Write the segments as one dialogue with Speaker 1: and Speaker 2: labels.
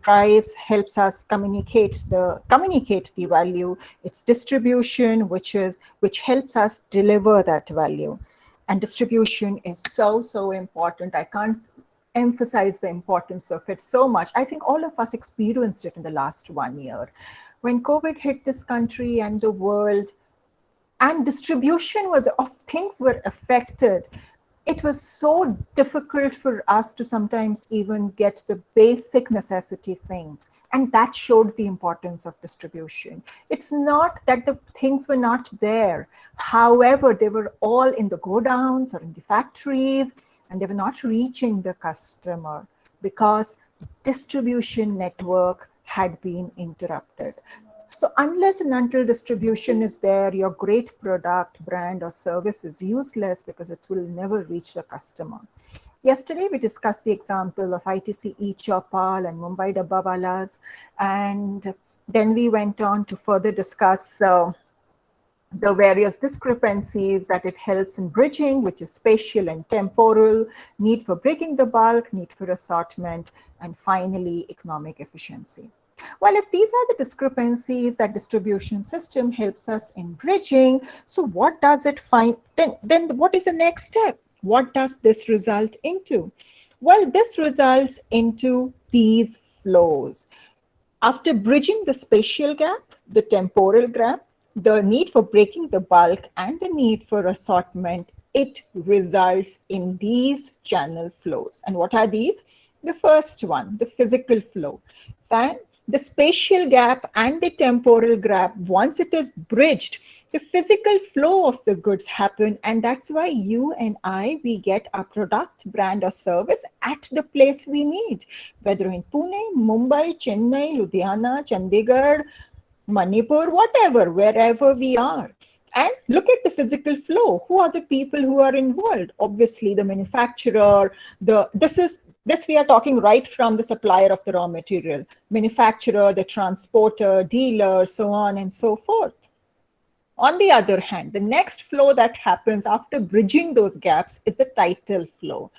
Speaker 1: price helps us communicate the value. It's distribution which helps us deliver that value. And distribution is so important. I can't emphasize the importance of it so much. I think all of us experienced it in the last 1 year. When COVID hit this country and the world, and distribution was of things were affected, it was so difficult for us to sometimes even get the basic necessity things. And that showed the importance of distribution. It's not that the things were not there. However, they were all in the godowns or in the factories, and they were not reaching the customer because distribution network had been interrupted. So unless and until distribution is there, your great product, brand, or service is useless because it will never reach the customer. Yesterday, we discussed the example of ITC e-Chopal and Mumbai Dabbawalas, and then we went on to further discuss the various discrepancies that it helps in bridging, which is spatial and temporal, need for breaking the bulk, need for assortment, and finally, economic efficiency. Well, if these are the discrepancies that distribution system helps us in bridging, so what does it find? Then what is the next step? What does this result into? Well, this results into these flows. After bridging the spatial gap, the temporal gap, the need for breaking the bulk, and the need for assortment, it results in these channel flows. And what are these? The first one, the physical flow. Then the spatial gap and the temporal gap, once it is bridged, the physical flow of the goods happen. And that's why you and I, we get our product, brand, or service at the place we need, whether in Pune, Mumbai, Chennai, Ludhiana, Chandigarh, Manipur, whatever, wherever we are. And look at the physical flow. Who are the people who are involved? Obviously, the manufacturer, this we are talking right from the supplier of the raw material, manufacturer, the transporter, dealer, so on and so forth. On the other hand, the next flow that happens after bridging those gaps is the title flow.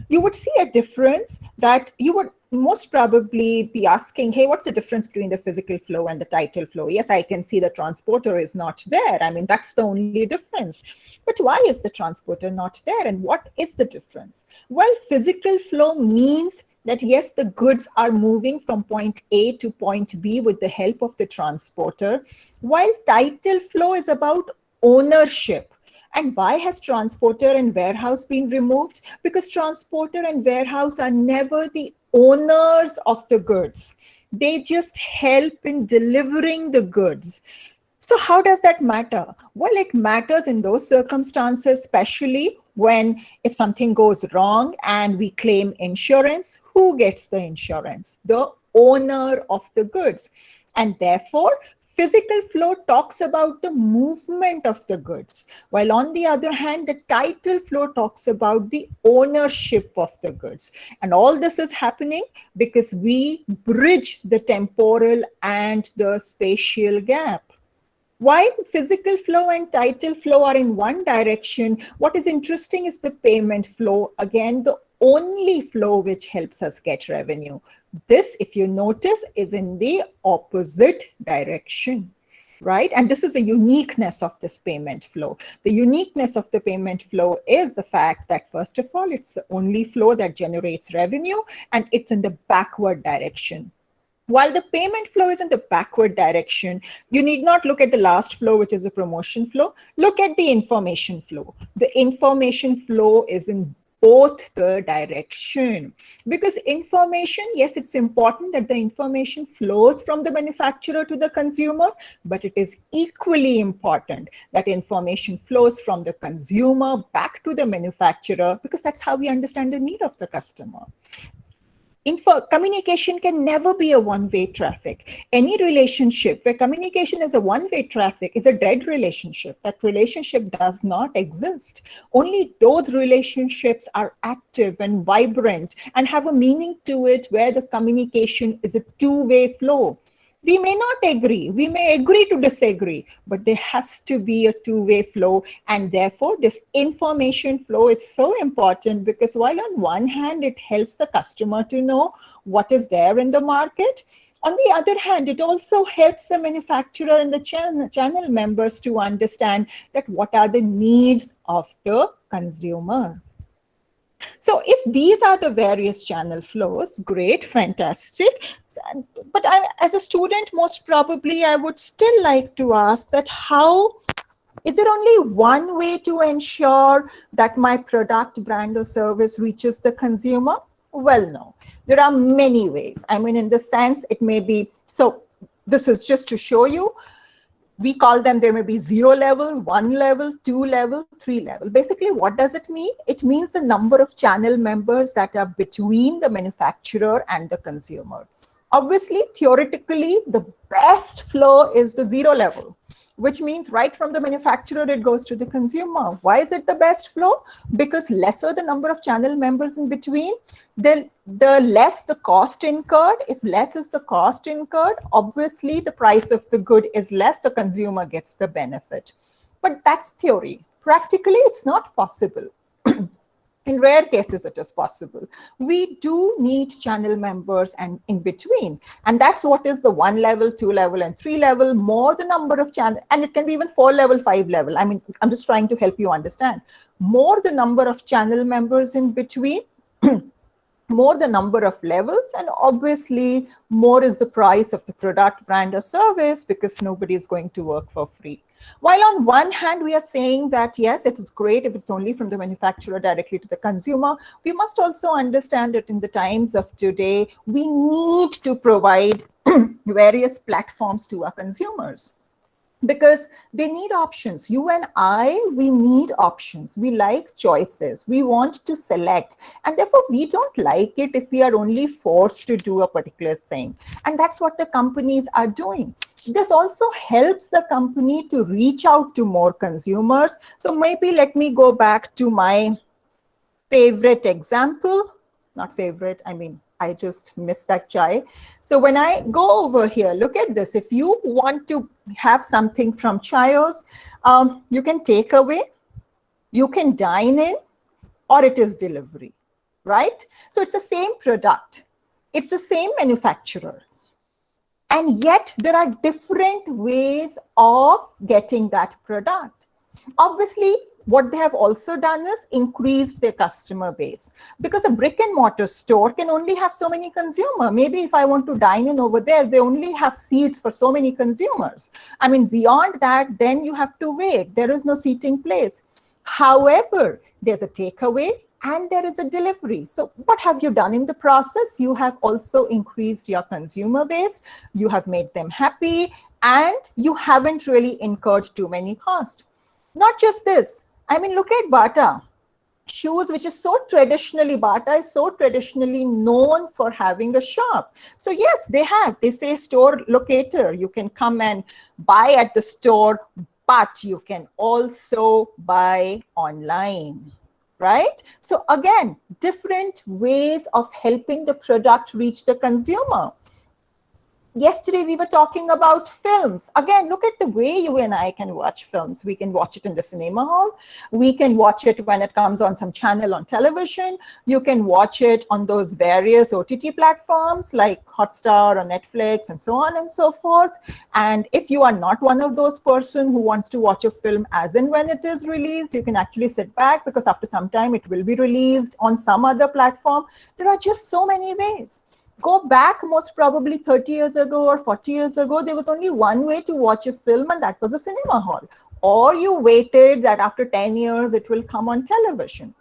Speaker 1: You would see a difference that you would most probably be asking, hey, what's the difference between the physical flow and the title flow? Yes, I can see the transporter is not there. I mean, that's the only difference. But why is the transporter not there? And what is the difference? Well, physical flow means that, yes, the goods are moving from point A to point B with the help of the transporter, while title flow is about ownership. And why has transporter and warehouse been removed? Because transporter and warehouse are never the owners of the goods. They just help in delivering the goods. So how does that matter? Well, it matters in those circumstances, especially when if something goes wrong and we claim insurance, who gets the insurance? The owner of the goods. And therefore, physical flow talks about the movement of the goods, while on the other hand, the title flow talks about the ownership of the goods. And all this is happening because we bridge the temporal and the spatial gap. While physical flow and title flow are in one direction, what is interesting is the payment flow. Again, the only flow which helps us get revenue. This, if you notice, is in the opposite direction, right? And this is a uniqueness of this payment flow. The uniqueness of the payment flow is the fact that, first of all, it's the only flow that generates revenue, and it's in the backward direction. While the payment flow is in the backward direction, you need not look at the last flow, which is a promotion flow. Look at the information flow. The information flow is in both the direction, because information, yes, it's important that the information flows from the manufacturer to the consumer, but it is equally important that information flows from the consumer back to the manufacturer, because that's how we understand the need of the customer. Communication can never be a one-way traffic. Any relationship where communication is a one-way traffic is a dead relationship. That relationship does not exist. Only those relationships are active and vibrant and have a meaning to it where the communication is a two-way flow. We may not agree, we may agree to disagree, but there has to be a two-way flow. And therefore, this information flow is so important, because while on one hand, it helps the customer to know what is there in the market, on the other hand, it also helps the manufacturer and the channel members to understand that what are the needs of the consumer. So if these are the various channel flows, great, fantastic. But as a student, most probably I would still like to ask that how, is there only one way to ensure that my product, brand, or service reaches the consumer? Well, no. There are many ways. I mean, in the sense, it may be, so this is just to show you, we call them, there may be 0 level, 1 level, 2 level, 3 level. Basically, what does it mean? It means the number of channel members that are between the manufacturer and the consumer. Obviously, theoretically, the best flow is the 0 level, which means right from the manufacturer, it goes to the consumer. Why is it the best flow? Because lesser the number of channel members in between, the less the cost incurred. If less is the cost incurred, obviously the price of the good is less, the consumer gets the benefit. But that's theory. Practically, it's not possible. In rare cases, it is possible. We do need channel members and in between. And that's what is the 1 level, 2 level, and 3 level, more the number of channel, and it can be even 4 level, 5 level. I mean, I'm just trying to help you understand. More the number of channel members in between, more the number of levels, and obviously more is the price of the product, brand, or service, because nobody is going to work for free. While on one hand, we are saying that, yes, it is great if it's only from the manufacturer directly to the consumer, we must also understand that in the times of today, we need to provide various platforms to our consumers, because they need options. You and I, we need options. We like choices. We want to select. And therefore, we don't like it if we are only forced to do a particular thing. And that's what the companies are doing. This also helps the company to reach out to more consumers. So maybe let me go back to my favorite example. Not favorite, I mean, I just missed that chai. So when I go over here, look at this. If you want to have something from Chayos, you can take away, you can dine in, or it is delivery, right? So it's the same product. It's the same manufacturer. And yet there are different ways of getting that product. Obviously, what they have also done is increased their customer base, because a brick and mortar store can only have so many consumers. Maybe if I want to dine in over there, they only have seats for so many consumers. I mean, beyond that, then you have to wait. There is no seating place. However, there's a takeaway and there is a delivery. So what have you done in the process? You have also increased your consumer base. You have made them happy, and you haven't really incurred too many costs. Not just this. I mean, look at Bata shoes, which is so traditionally, Bata is so traditionally known for having a shop. So yes, they say store locator. You can come and buy at the store, but you can also buy online, right? So again, different ways of helping the product reach the consumer. Yesterday, we were talking about films. Again, look at the way you and I can watch films. We can watch it in the cinema hall. We can watch it when it comes on some channel on television. You can watch it on those various OTT platforms like Hotstar or Netflix and so on and so forth. And if you are not one of those person who wants to watch a film as and when it is released, you can actually sit back, because after some time it will be released on some other platform. There are just so many ways. Go back most probably 30 years ago or 40 years ago, there was only one way to watch a film, and that was a cinema hall. Or you waited that after 10 years, it will come on television.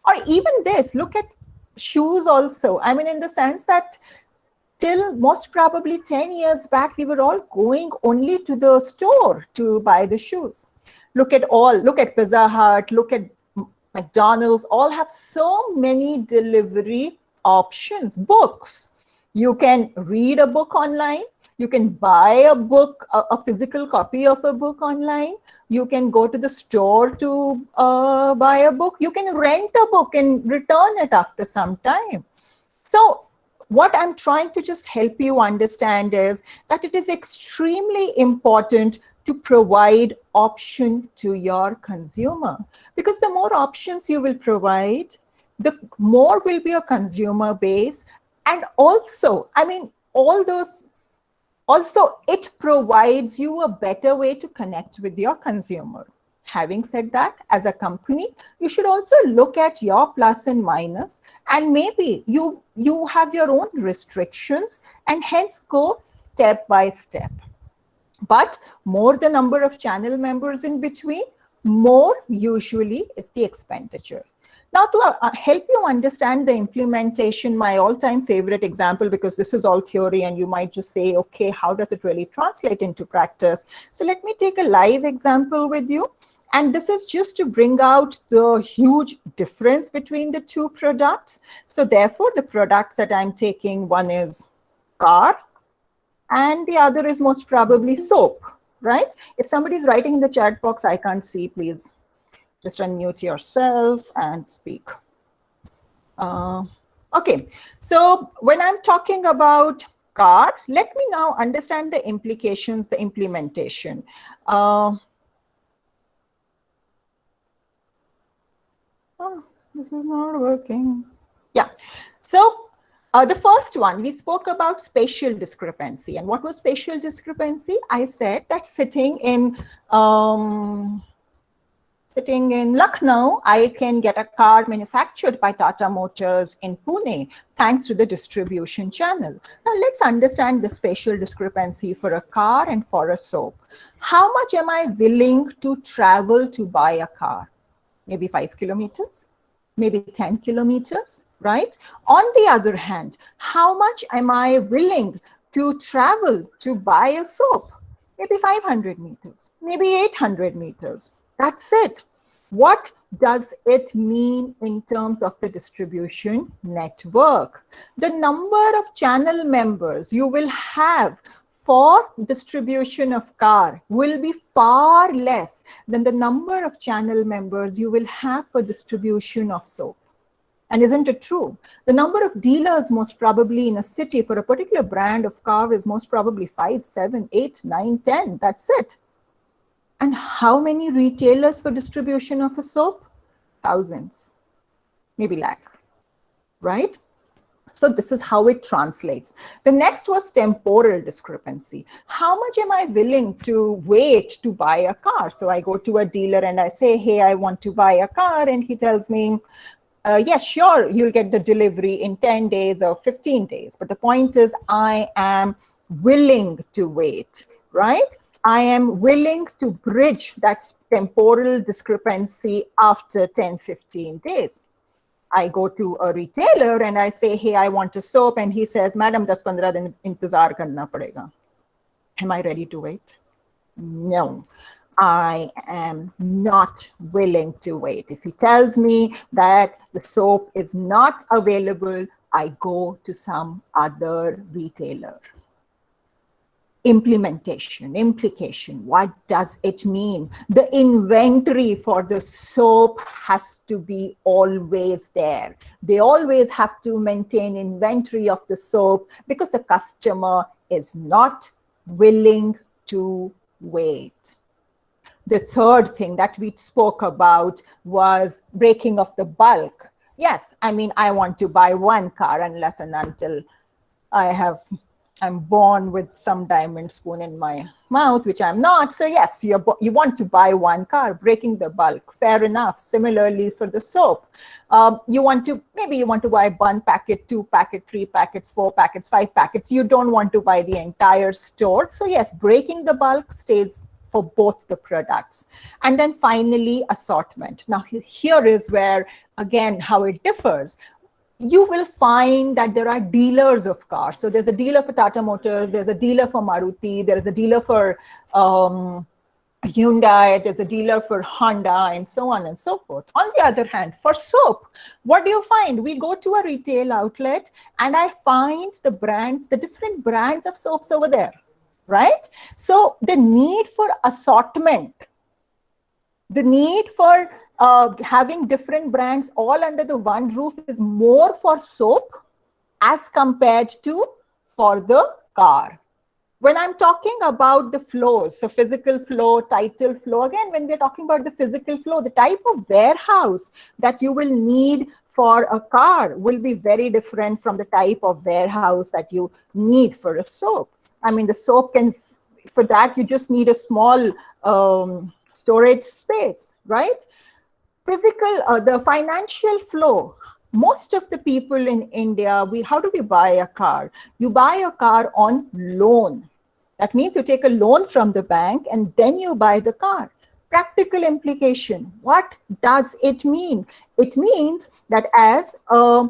Speaker 1: Or even this, look at shoes also. I mean, in the sense that till most probably 10 years back, we were all going only to the store to buy the shoes. Look at Pizza Hut, look at McDonald's, all have so many delivery options. Books. You can read a book online. You can buy a book, a physical copy of a book online. You can go to the store to buy a book. You can rent a book and return it after some time. So what I'm trying to just help you understand is that it is extremely important to provide option to your consumer, because the more options you will provide, the more will be your consumer base. And also, I mean, all those, also it provides you a better way to connect with your consumer. Having said that, as a company, you should also look at your plus and minus, and maybe you have your own restrictions, and hence go step by step. But more the number of channel members in between, more usually is the expenditure. Now, to help you understand the implementation, my all-time favorite example, because this is all theory and you might just say, okay, how does it really translate into practice? So let me take a live example with you. And this is just to bring out the huge difference between the two products. So therefore, the products that I'm taking, one is car, and the other is most probably soap, right? If somebody's writing in the chat box, I can't see, please just unmute yourself and speak. Okay, so when I'm talking about car, let me now understand the implications, the implementation. Oh, this is not working. Yeah, so the first one, we spoke about spatial discrepancy. And what was spatial discrepancy? I said that sitting in Lucknow, I can get a car manufactured by Tata Motors in Pune, thanks to the distribution channel. Now let's understand the spatial discrepancy for a car and for a soap. How much am I willing to travel to buy a car? Maybe 5 kilometers, maybe 10 kilometers, right? On the other hand, how much am I willing to travel to buy a soap? Maybe 500 meters, maybe 800 meters. That's it. What does it mean in terms of the distribution network? The number of channel members you will have for distribution of car will be far less than the number of channel members you will have for distribution of soap. And isn't it true? The number of dealers most probably in a city for a particular brand of car is most probably 5, 7, 8, 9, 10. That's it. And how many retailers for distribution of a soap? Thousands, maybe lakh, right? So this is how it translates. The next was temporal discrepancy. How much am I willing to wait to buy a car? So I go to a dealer and I say, hey, I want to buy a car. And he tells me, yes, sure, you'll get the delivery in 10 days or 15 days. But the point is, I am willing to wait, right? I am willing to bridge that temporal discrepancy after 10, 15 days. I go to a retailer and I say, hey, I want a soap. And he says, madam, 10-15 din intezar karna padega. Am I ready to wait? No, I am not willing to wait. If he tells me that the soap is not available, I go to some other retailer. Implementation, implication, what does it mean? The inventory for the soap has to be always there. They always have to maintain inventory of the soap because the customer is not willing to wait. The third thing that we spoke about was breaking of the bulk. Yes, I mean, I want to buy one car unless and until I'm born with some diamond spoon in my mouth, which I'm not. So yes, you want to buy one car, breaking the bulk, fair enough. Similarly for the soap, maybe you want to buy one packet, 2 packets, 3 packets, 4 packets, 5 packets. You don't want to buy the entire store. So yes, breaking the bulk stays for both the products. And then finally, assortment. Now here is where, again, how it differs. You will find that there are dealers of cars. So there's a dealer for Tata Motors, there's a dealer for Maruti, there is a dealer for Hyundai, there's a dealer for Honda, and so on and so forth. On the other hand, for soap, what do you find? We go to a retail outlet and I find the brands, the different brands of soaps over there, right? So the need for assortment, the need for having different brands all under the one roof is more for soap as compared to for the car. When I'm talking about the flows, so physical flow, title flow, again, when we're talking about the physical flow, the type of warehouse that you will need for a car will be very different from the type of warehouse that you need for a soap. I mean, the soap can, for that, you just need a small storage space, right? Physical, the financial flow. Most of the people in India, how do we buy a car? You buy a car on loan. That means you take a loan from the bank and then you buy the car. Practical implication. What does it mean? It means that uh,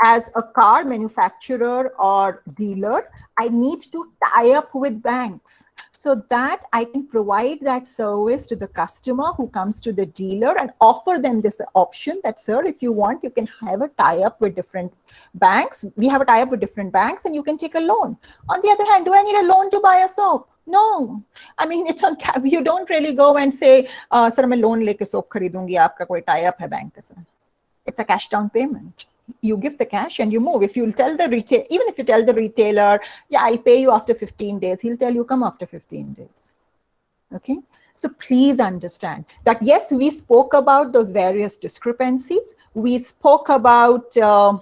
Speaker 1: as a car manufacturer or dealer, I need to tie up with banks so that I can provide that service to the customer who comes to the dealer and offer them this option that, sir, if you want, you can have a tie-up with different banks. We have a tie-up with different banks and you can take a loan. On the other hand, do I need a loan to buy a soap? No. I mean, it's on, you don't really go and say, sir, मैं loan लेके soap खरीदूंगी, आपका कोई tie-up है bank के साथ. It's a cash down payment. You give the cash and you move. If you tell the retailer, even if you tell the retailer, yeah, I'll pay you after 15 days, he'll tell you come after 15 days. Okay. So please understand that, yes, we spoke about those various discrepancies. We spoke about the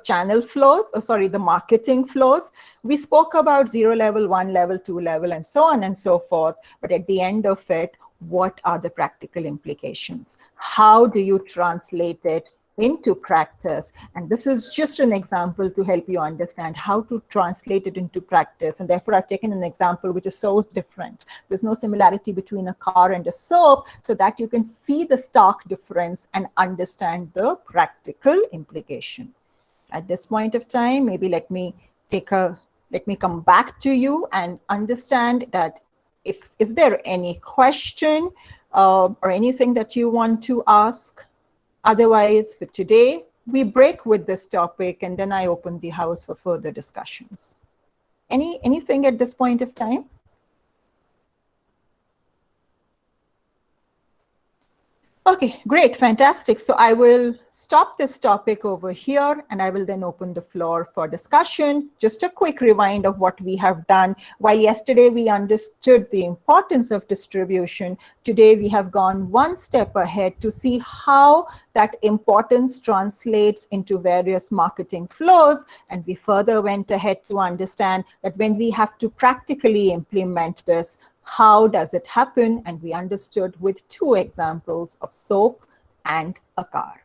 Speaker 1: channel flows, the marketing flows. We spoke about 0 level, 1 level, 2 level, and so on and so forth. But at the end of it, what are the practical implications? How do you translate it into practice? And this is just an example to help you understand how to translate it into practice. And therefore, I've taken an example which is so different. There's no similarity between a car and a soap, so that you can see the stark difference and understand the practical implication. At this point of time, maybe let me come back to you and understand that is there any question or anything that you want to ask? Otherwise, for today, we break with this topic and then I open the house for further discussions. Anything at this point of time? Okay, great, fantastic. So I will stop this topic over here and I will then open the floor for discussion. Just a quick rewind of what we have done. While yesterday we understood the importance of distribution, today we have gone one step ahead to see how that importance translates into various marketing flows. And we further went ahead to understand that when we have to practically implement this, how does it happen? And we understood with 2 examples of soap and a car.